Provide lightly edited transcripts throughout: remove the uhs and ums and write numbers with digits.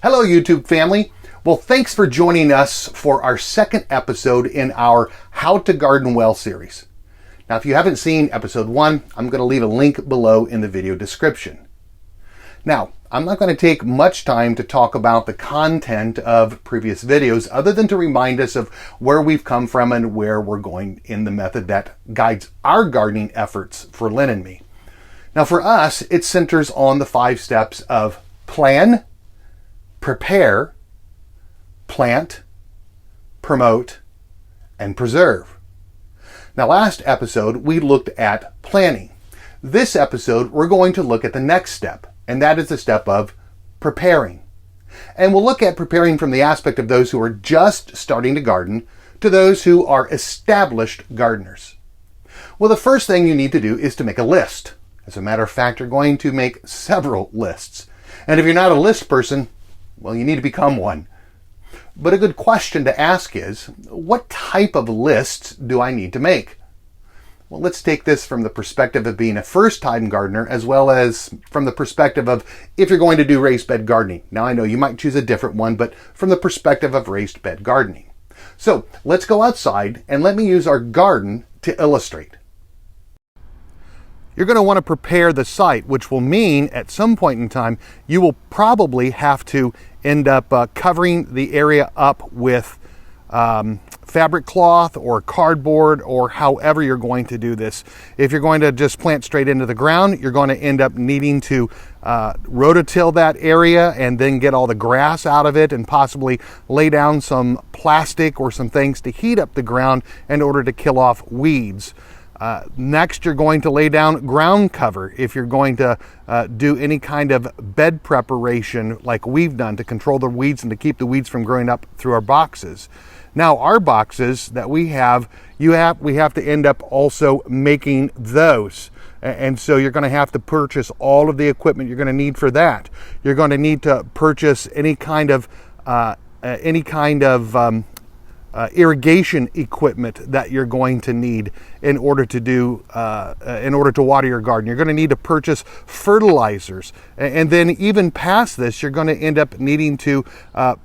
Hello, YouTube family. Well, thanks for joining us for our second episode in our How to Garden Well series. Now, if you haven't seen episode 1, I'm going to leave a link below in the video description. Now, I'm not going to take much time to talk about the content of previous videos other than to remind us of where we've come from and where we're going in the method that guides our gardening efforts for Lynn and me. Now, for us, it centers on the 5 steps of plan, prepare, plant, promote, and preserve. Now, last episode, we looked at planning. This episode, we're going to look at the next step, and that is the step of preparing. And we'll look at preparing from the aspect of those who are just starting to garden to those who are established gardeners. Well, the first thing you need to do is to make a list. As a matter of fact, you're going to make several lists. And if you're not a list person, well, you need to become one. But a good question to ask is, what type of lists do I need to make? Well, let's take this from the perspective of being a first-time gardener, as well as from the perspective of if you're going to do raised bed gardening. Now, I know you might choose a different one, but from the perspective of raised bed gardening. So let's go outside and let me use our garden to illustrate. You're going to want to prepare the site, which will mean at some point in time, you will probably have to end up covering the area up with fabric cloth or cardboard or however you're going to do this. If you're going to just plant straight into the ground, you're going to end up needing to rototill that area and then get all the grass out of it and possibly lay down some plastic or some things to heat up the ground in order to kill off weeds. Next, you're going to lay down ground cover if you're going to do any kind of bed preparation like we've done to control the weeds and to keep the weeds from growing up through our boxes. Now, our boxes that we have to end up also making those. And so you're going to have to purchase all of the equipment you're going to need for that. You're going to need to purchase any kind of irrigation equipment that you're going to need in order to water your garden. You're going to need to purchase fertilizers, and then even past this, you're going to end up needing to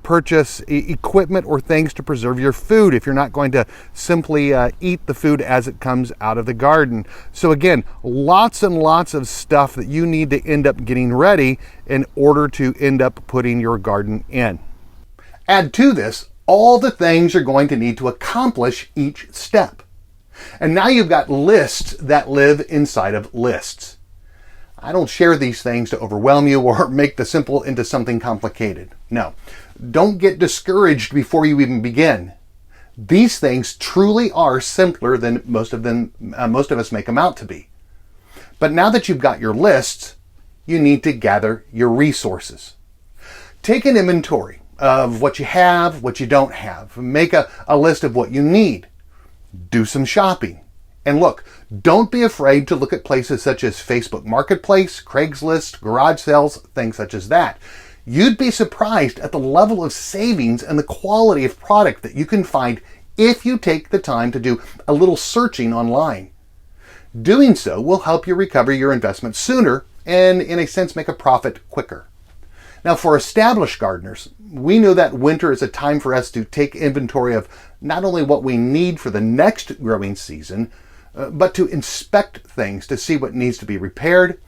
purchase equipment or things to preserve your food if you're not going to simply eat the food as it comes out of the garden. So again, lots and lots of stuff that you need to end up getting ready in order to end up putting your garden in. Add to this all the things you're going to need to accomplish each step. And now you've got lists that live inside of lists. I don't share these things to overwhelm you or make the simple into something complicated. No, don't get discouraged before you even begin. These things truly are simpler than most of us make them out to be. But now that you've got your lists, you need to gather your resources. Take an inventory of what you have, what you don't have. Make a list of what you need. Do some shopping. And look, don't be afraid to look at places such as Facebook Marketplace, Craigslist, garage sales, things such as that. You'd be surprised at the level of savings and the quality of product that you can find if you take the time to do a little searching online. Doing so will help you recover your investment sooner and, in a sense, make a profit quicker. Now, for established gardeners, we know that winter is a time for us to take inventory of not only what we need for the next growing season, but to inspect things to see what needs to be repaired,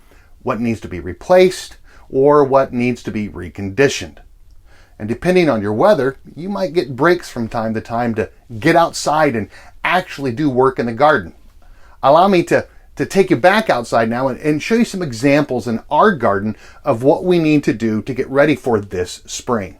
what needs to be replaced, or what needs to be reconditioned. And depending on your weather, you might get breaks from time to time to get outside and actually do work in the garden. Allow me to take you back outside now and show you some examples in our garden of what we need to do to get ready for this spring.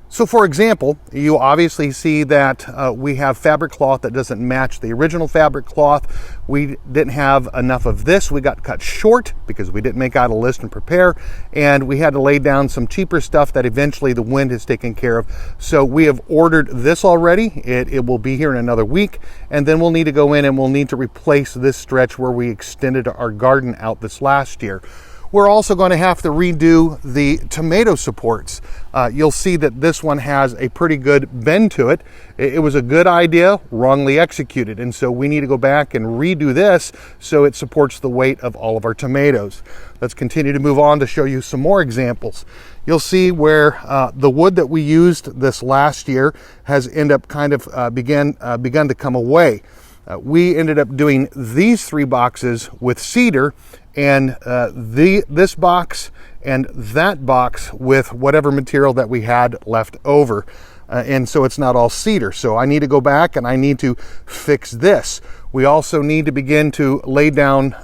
So for example, you obviously see that we have fabric cloth that doesn't match the original fabric cloth. We didn't have enough of this. We got cut short because we didn't make out a list and prepare, and we had to lay down some cheaper stuff that eventually the wind has taken care of. So we have ordered this already. It will be here in another week, and then we'll need to go in and we'll need to replace this stretch where we extended our garden out this last year. We're also going to have to redo the tomato supports. You'll see that this one has a pretty good bend to it. It was a good idea, wrongly executed, and so we need to go back and redo this so it supports the weight of all of our tomatoes. Let's continue to move on to show you some more examples. you'll see where the wood that we used this last year has ended up kind of begun to come away. We ended up doing these 3 boxes with cedar, and this box and that box with whatever material that we had left over. And so it's not all cedar. So I need to go back and I need to fix this. We also need to begin to lay down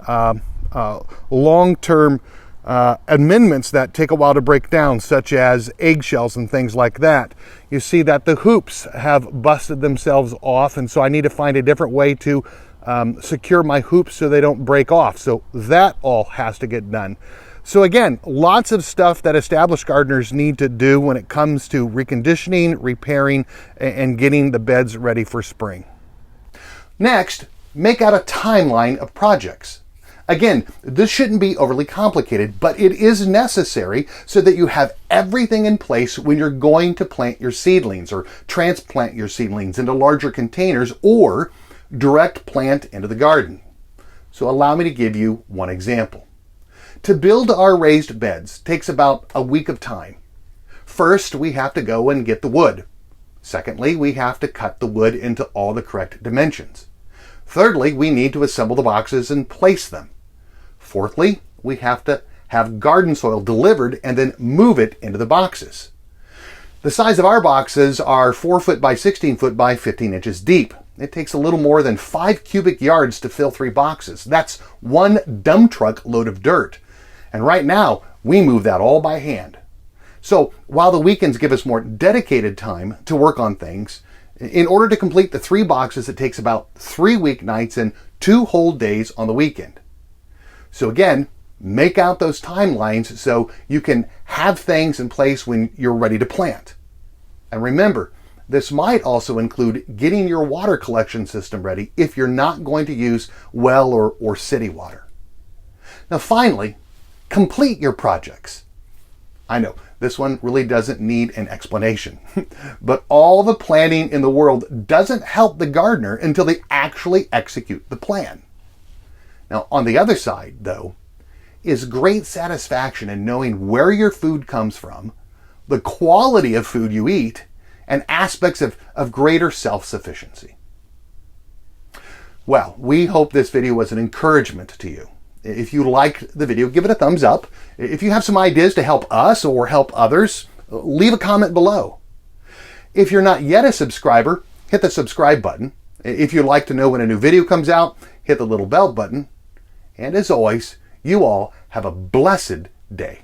long-term amendments that take a while to break down, such as eggshells and things like that. You see that the hoops have busted themselves off, and so I need to find a different way to secure my hoops so they don't break off. So that all has to get done. So again, lots of stuff that established gardeners need to do when it comes to reconditioning, repairing, and getting the beds ready for spring. Next, make out a timeline of projects. Again, this shouldn't be overly complicated, but it is necessary so that you have everything in place when you're going to plant your seedlings or transplant your seedlings into larger containers or direct plant into the garden. So allow me to give you one example. To build our raised beds takes about a week of time. First, we have to go and get the wood. Secondly, we have to cut the wood into all the correct dimensions. Thirdly, we need to assemble the boxes and place them. Fourthly, we have to have garden soil delivered and then move it into the boxes. The size of our boxes are 4 foot by 16 foot by 15 inches deep. It takes a little more than 5 cubic yards to fill 3 boxes. That's 1 dump truck load of dirt. And right now, we move that all by hand. So while the weekends give us more dedicated time to work on things, in order to complete the 3 boxes, it takes about 3 weeknights and 2 whole days on the weekend. So again, make out those timelines so you can have things in place when you're ready to plant. And remember, this might also include getting your water collection system ready if you're not going to use well or city water. Now finally, complete your projects. I know, this one really doesn't need an explanation, but all the planning in the world doesn't help the gardener until they actually execute the plan. Now, on the other side, though, is great satisfaction in knowing where your food comes from, the quality of food you eat, and aspects of greater self-sufficiency. Well, we hope this video was an encouragement to you. If you liked the video, give it a thumbs up. If you have some ideas to help us or help others, leave a comment below. If you're not yet a subscriber, hit the subscribe button. If you'd like to know when a new video comes out, hit the little bell button. And as always, you all have a blessed day.